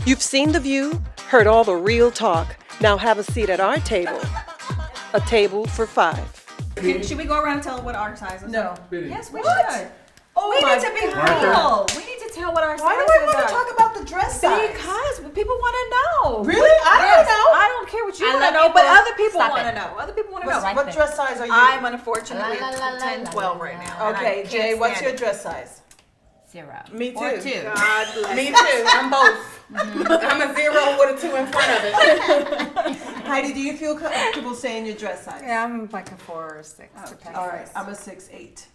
You've seen the view, heard all the real talk. Now have a seat at our table. A table for 5. Should we go around and tell them what our size is? No. Yes, we What? should. Oh We my need to be God. real. We need to tell what our Why do sizes I want are. to talk about the dress size? Because people want to know. Really? I don't know. I don't care what you I want to love know, but people. other people Stop want to it. know. Other people want to know. What dress size are you? I'm unfortunately La, la, la, 10, la, 12 la, right la. now. and I Okay, can't Jay, what's stand your it. dress size? 0. Me too. Or 2. God bless. Me too. I'm both. I'm a 0 with a 2 in front of it. Heidi, do you feel comfortable saying your dress size? Yeah, I'm like a 4 or 6. Depends. All right, I'm a 6'8".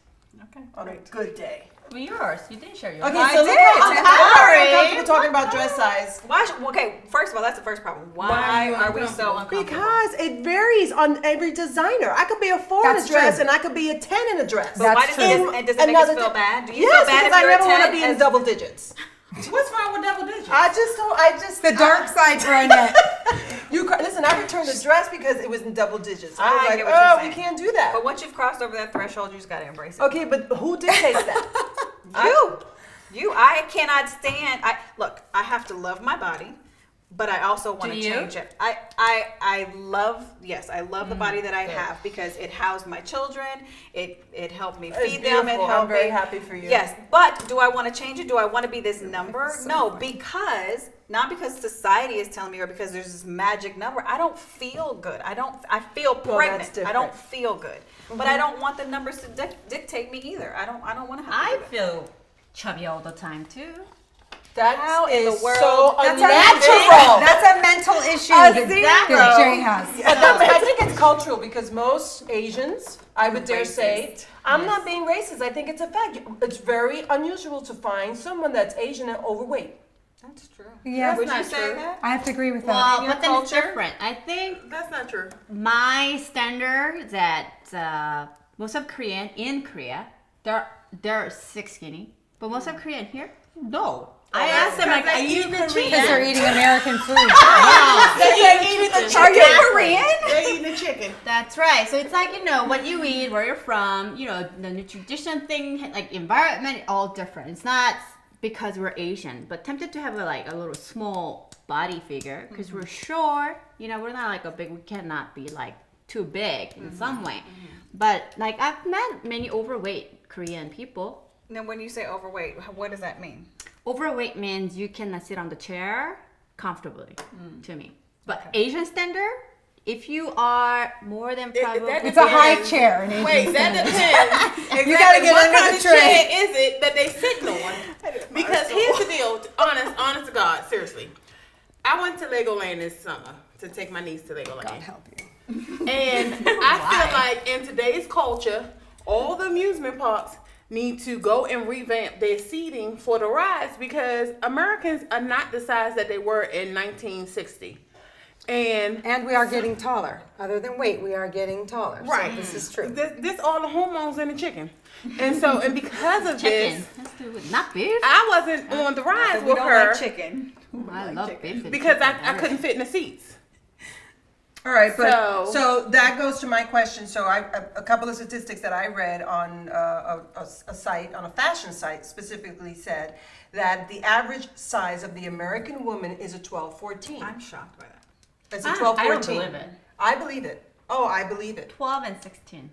Okay. On a good day. Well, yours. You didn't share yours. Okay, I so look did. how I'm Sorry. comfortable talking about dress size. Okay, first of all, that's the first problem. Why Why are are you we so uncomfortable? Because it varies on every designer. I could be a 4 in That's a dress true. and I could be a 10 in a dress. But why That's does true. it, and does it make us Another feel di- bad? Do you Yes, feel bad because if I you're never a want to 10 be in as- double digits. What's wrong with double digits? I just The dark side for Annette. Listen, I returned the dress because it was in double digits. I was I like, get what you're oh, we saying. can't do that. But once you've crossed over that threshold, you just gotta embrace it. Okay, but who dictates that? I cannot stand. I have to love my body, but I also want to Do you? change it. I love the body that I have because it housed my children. It helped me It's feed them. It beautiful. helped I'm very me. happy for you. Yes, but do I want to change it? Do I want to be this number? No, because not because society is telling me or because there's this magic number. I don't feel good. I feel Well, pregnant. that's I don't different. feel good. But I don't want the numbers to dictate me either. I don't want to have to I do it. feel chubby all the time too. That How in is the world- so That's unnatural. That's a mental issue Exactly. that Jay has. I think it's cultural because most Asians, I would dare say, Racist. I'm not being racist. I think it's a fact. It's very unusual to find someone that's Asian and overweight. That's true. Yeah, Would you not say true. that? I have to agree with that. Well, your but then it's culture? different. I think That's not true. my standard that most of Korean in Korea, they're sick skinny, but most of Korean here, no. I asked them like, are you Because they're Korean? eating American food. They're eating the chicken. Are you Korean? They're eating the chicken. That's right. So it's like, what you eat, where you're from, the nutrition thing, like environment, all different. It's not because we're Asian, but tempted to have a little small body figure because we're short. We're not like we cannot be like too big in some way. But like I've met many overweight Korean people. Now, when you say overweight, what does that mean? Overweight means you cannot sit on the chair comfortably to me. But Asian standard, if you are more than probably... It's a high chair. In Asian Wait, that standards. depends. You gotta get what under kind the of tray. chair is it that they sitting on? Because here's the deal. Honest to God, seriously. I went to Legoland this summer to take my niece to Legoland. God help you. And I feel like in today's culture, all the amusement parks need to go and revamp their seating for the rides because Americans are not the size that they were in 1960. And we are getting taller. Other than weight, we are getting taller. Right. So this is true. This all the hormones in the chicken. And because of Chicken. this, Let's do it. Not beef. I wasn't on the rides We with don't her like chicken. I love beef. and because chicken, I couldn't fit in the seats. All right, but So- so that goes to my question. So a couple of statistics that I read on a site, on a fashion site, specifically said that the average size of the American woman is a 12-14. I'm shocked by that. It's a 12-14. I don't believe it. I believe it. Oh, I believe it. 12 and 16.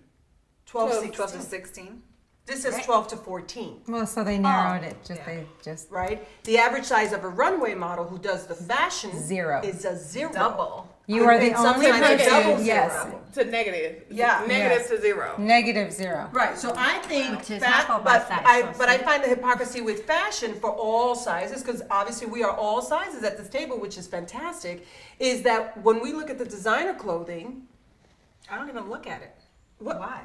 12, 12 to 16. This says 12 to 14. Well, so they narrowed it. yeah. Right? The average size of a runway model who does the fashion 0. is a 0. Double. You are the And only sometimes a double person. Yes. zero. To negative. Yeah. Negative to 0. -0. Right, so I think Which is that, half of but our size, I so find the hypocrisy with fashion for all sizes, because obviously we are all sizes at this table, which is fantastic, is that when we look at the designer clothing, I don't even look at it. What- Why?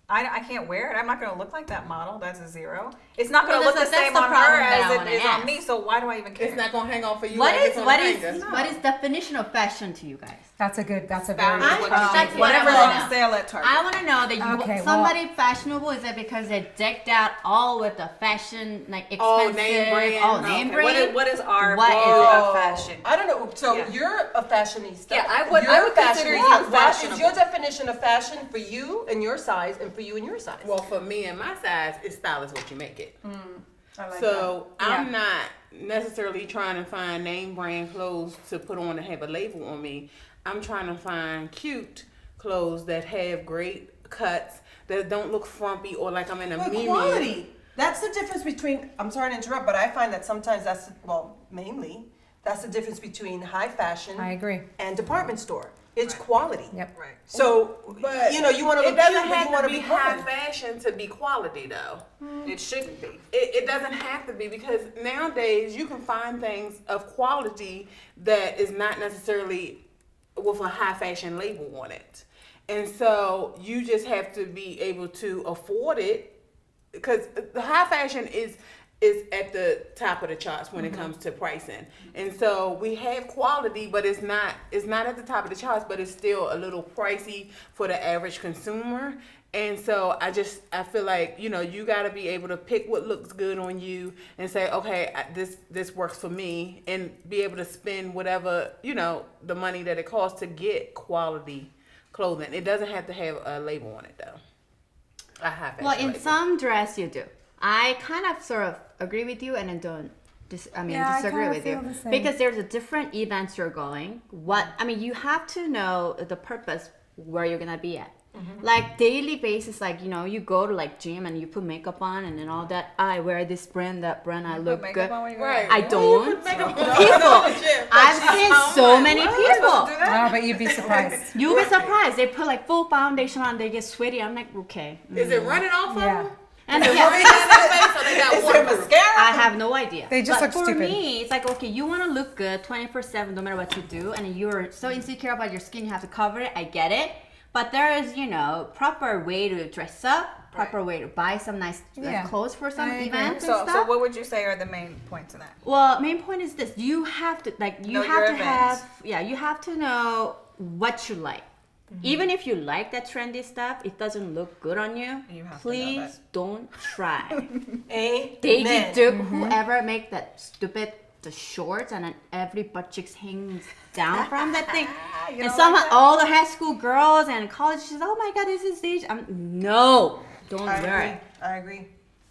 I can't wear it. I'm not going to look like that model. That's a 0. It's not going to Well, look the that's same the on her problem that I as it wanna is on ask. me. So why do I even care? It's not gonna hang on for you. What like is it's on what a is hanger. what is definition of fashion to you guys? That's a very That's That's whatever's what I wanna on know. sale at Target. I want to know that Okay, somebody fashionable, is that because they decked out all with the fashion, like expensive, All name brand. all name Okay, brand? what is our What is goal it? of fashion? I don't know, so Yeah. you're a fashionista. Yeah, I would You're consider you fashionista. What is fashionable. your definition of fashion for you and your size and for you and your size? Well, for me and my size, it's style is what you make it. I like So that. I'm not necessarily trying to find name brand clothes to put on and have a label on me. I'm trying to find cute clothes that have great cuts, that don't look frumpy or like I'm in a But meme. quality. That's the difference between, I'm sorry to interrupt, but I find that sometimes mainly, that's the difference between high fashion I agree. and department store. It's quality. Yep. Right. So, But you know, you want to it look doesn't cute, but have you want to to be be high quality. fashion to be quality though. It shouldn't be. It doesn't have to be, because nowadays you can find things of quality that is not necessarily with a high fashion label on it. And so you just have to be able to afford it, because the high fashion is at the top of the charts when it comes to pricing. And so we have quality, but it's not at the top of the charts, but it's still a little pricey for the average consumer. And so I feel like, you know, you got to be able to pick what looks good on you and say, okay, this works for me, and be able to spend whatever, you know, the money that it costs to get quality clothing. It doesn't have to have a label on it though. I have Well, in label. some dress you do. I kind of sort of agree with you and then don't Yeah, I disagree kinda with feel you. the same. Because there's a different events you're going. You have to know the purpose where you're gonna be at. Like daily basis, like, you know, you go to like gym and you put makeup on and then all that. I wear this brand, that brand, I look good. Right. I don't. People. I've seen so many people. Oh, but you'd be surprised. You'll be surprised. They put like full foundation on, they get sweaty. I'm like, okay. Is it running off Yeah. of them? And Is yeah, it waterproof? I have no idea. They just but look for stupid. me, it's like, okay, you want to look good 24/7 no matter what you do, and you're so insecure about your skin, you have to cover it. I get it. But there is, you know, proper way to dress up, proper way to buy some nice Yeah. clothes for some I agree. events and So stuff. what would you say are the main points in that? Well, main point is this: you have to Know your events. you have to know what you like. Even if you like that trendy stuff, it doesn't look good on you. You have to know Please that. don't try. Amen. Daisy Duke, whoever make that stupid the shorts and then every butt cheeks hangs down from that thing. And somehow all the high school girls and college, she's oh my god, this is Daisy. No, don't wear it. I agree.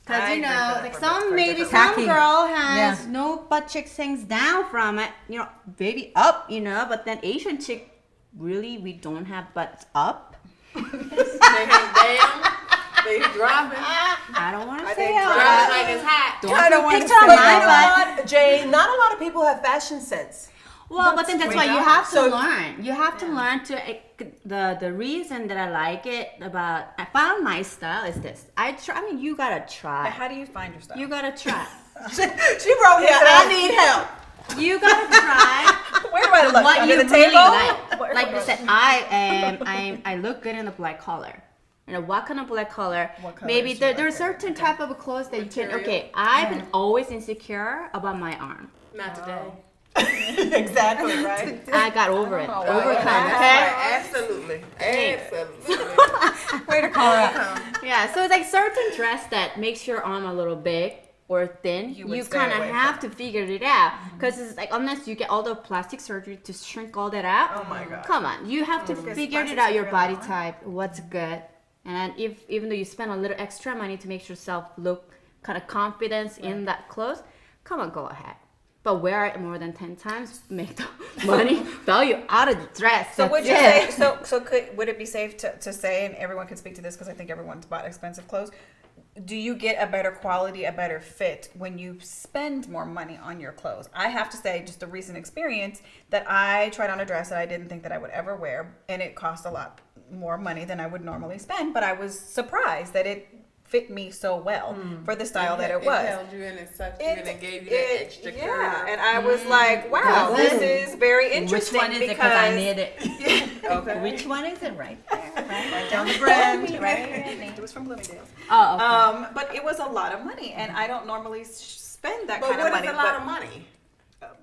Cause I you agree know, for that like for some maybe different some Tacky. girl has Yeah. no butt cheeks hangs down from it, you know, baby up, you know, but then Asian chick, really, we don't have butts up. They hang down. They dropping. I don't want to say Dropping that. like it's hot. Don't I don't put want to picture on say my butt. that. Jay, not a lot of people have fashion sense. Well, but then that's why you not. have to So- learn. You have to learn to the reason that I like it about I found my style is this. I mean, you gotta try. How do you find your stuff? You gotta try. She wrote here, I need help. You gotta try Where do I look? what Under you the really table? like. Where Like do I I said, I look good in the black color. You know, what kind of black color? What colors Maybe do there, you there's like? certain type of clothes that you can. Material. Okay, I've been always insecure about my arm. Not today. Exactly, right? I got over it. Oh, Overcome. That's Okay. right. Absolutely. Absolutely. Way to call out. Yeah, so it's like certain dress that makes your arm a little big or thin. You would You stay kind of away from have to figure it out because it's like unless you get all the plastic surgery to shrink all that out. Oh my God. Come on, you have to Because figure it plastic out your surgery body alone. type, what's good, and if even though you spend a little extra money to make yourself look kind of confidence in that clothes, come on, go ahead. But wear it more than 10 times, make the money value out of the dress. So would That's you it. say would it be safe to say, and everyone can speak to this because I think everyone's bought expensive clothes, do you get a better quality, a better fit when you spend more money on your clothes? I have to say, just a recent experience that I tried on a dress that I didn't think that I would ever wear, and it cost a lot more money than I would normally spend, but I was surprised that it fit me so well for the style that it was. It held you in and sucked you and it gave you that extra yeah, curve. and I was like, wow, this is very Which interesting one is it? because Because I need it. okay. Which one is it? Right there. Right down the brand, right? It was from Bloomingdale's. Oh, okay. But it was a lot of money, and I don't normally spend that But kind of what money. is a lot of money?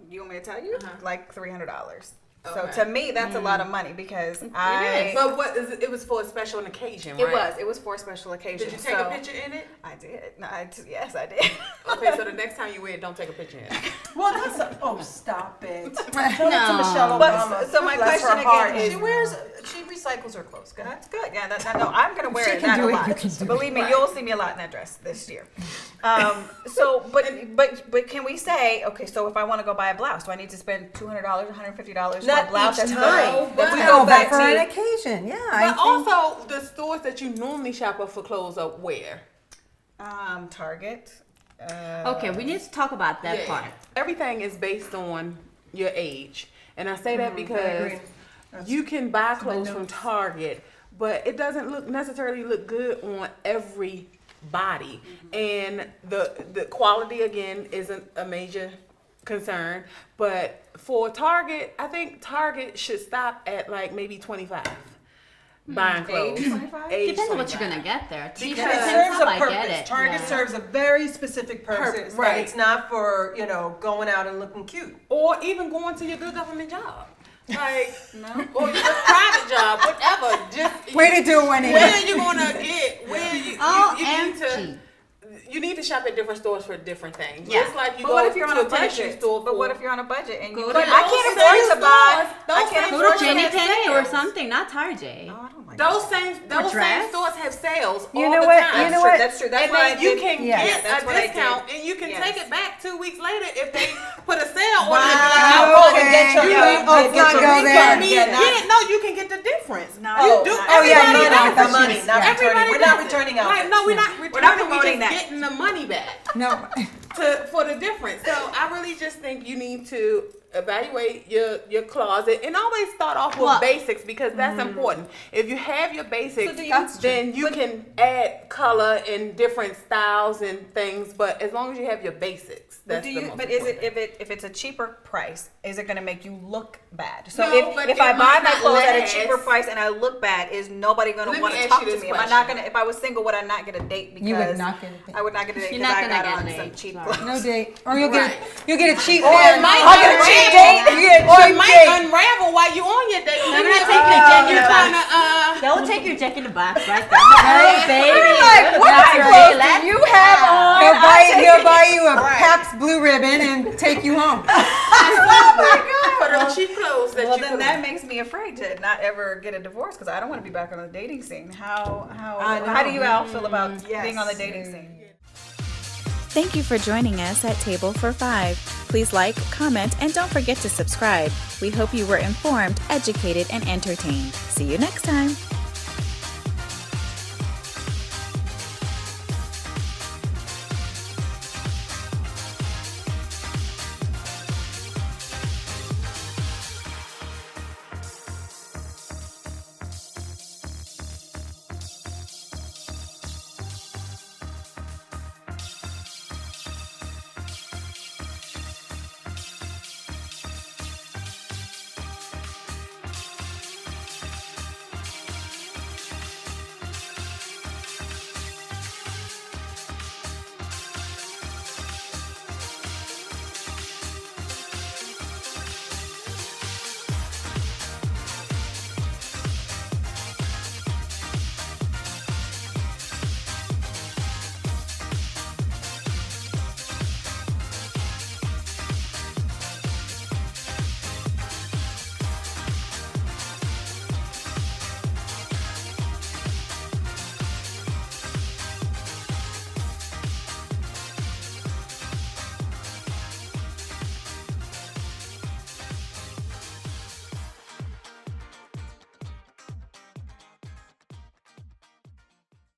You want me to tell you? Like $300. So Okay. to me, that's a lot of money because I. But what is it? It was for a special occasion, It right? was for a special occasion. Did you take a picture in it? I did. No, yes, I did. Okay, so the next time you wear it, don't take a picture in it. Well, that's stop it. Show it to No. Michelle But, Obama. so my Bless question her heart. again is- she recycles her clothes. Go ahead. That's good. Yeah, no, I'm gonna wear She it can that do a it, lot. you can do it. Believe me, you'll see me a lot in that dress this year. So, but can we say, okay, so if I want to go buy a blouse, do I need to spend $200, $150 for a Not blouse? each That's time. Then we No, go but back for an to occasion, yeah. But also, the stores that you normally shop at for clothes are where? Target. Okay, we need to talk about that part. Everything is based on your age. And I say that because agree. you can buy clothes from Target, but it doesn't necessarily look good on every body. And the quality, again, isn't a major concern. But for Target, I think Target should stop at like maybe 25. Buying clothes. 25? Age Depends on what 25. you're gonna get there. Because T-shirts it and serves stuff, a I get purpose. it. Target Yeah. serves a very specific purpose. Right. That it's not for, going out and looking cute. Or even going to your good government job. Like, or your private job, whatever. Just Way to do it, Juanita. where you gonna get where you need to OMG. you need to shop at different stores for different things. Yeah. Just like you But go what if you're to on a grocery budget? store. But what if you're on a budget and you? Go But to I can't those afford same to buy. stores, those I can't same Go afford to to Jenny have Penny or sales. something, not Target. Oh, I don't like those same dress? stores have sales You all know the what? time. You know what? That's true. That's And why then I you did. can Yeah. get That's a what I did. discount, and you can Yes. take it back 2 weeks later if they put a sale on it. Wow. And be like, Get your- you yeah, know, let's not you go can there. get- Yeah, not- yeah, no, you can get the difference. No. You do. Oh, yeah, Everybody no, does the it. money, not Everybody returning. We're not does it. returning Right, outfits. no, we're not We're returning. not We're promoting just that. getting the money back No. for the difference. So I really just think you need to evaluate your closet and always start off with Well- basics because that's important. If you have your basics, So do you- then you can add color and different styles and things. But as long as you have your basics, But that's do the you? most But is important it if it's a cheaper price? Is it going to make you look bad? So No, but if it I buy might my not clothes at a last. cheaper price and I look bad, is nobody going Let to me want to ask talk you to this me? Am I not question. going to? If I was single, would I not get a date? Because You would not get a date. I would not get a date You're because not I gonna got get a on date. some cheap Sorry. clothes. No date. Or you'll Right. get a cheap Or man. it might I'll get a cheap unravel. date. You get a Or it cheap might date. unravel while you on your date. They're Then gonna you- take your Jack in you're the trying box. to They'll take your Jack in the box right there. Hey, baby. Like, what That's kind of right. clothes do you have on? He'll buy you a Pabst Blue Ribbon and take you home. for them cheap clothes that Well, you then can- that makes me afraid to not ever get a divorce because I don't want to be back on the dating scene. How I how do know. you all feel about Yes. being on the dating scene? Thank you for joining us at Table for Five. Please like, comment, and don't forget to subscribe. We hope you were informed, educated, and entertained. See you next time.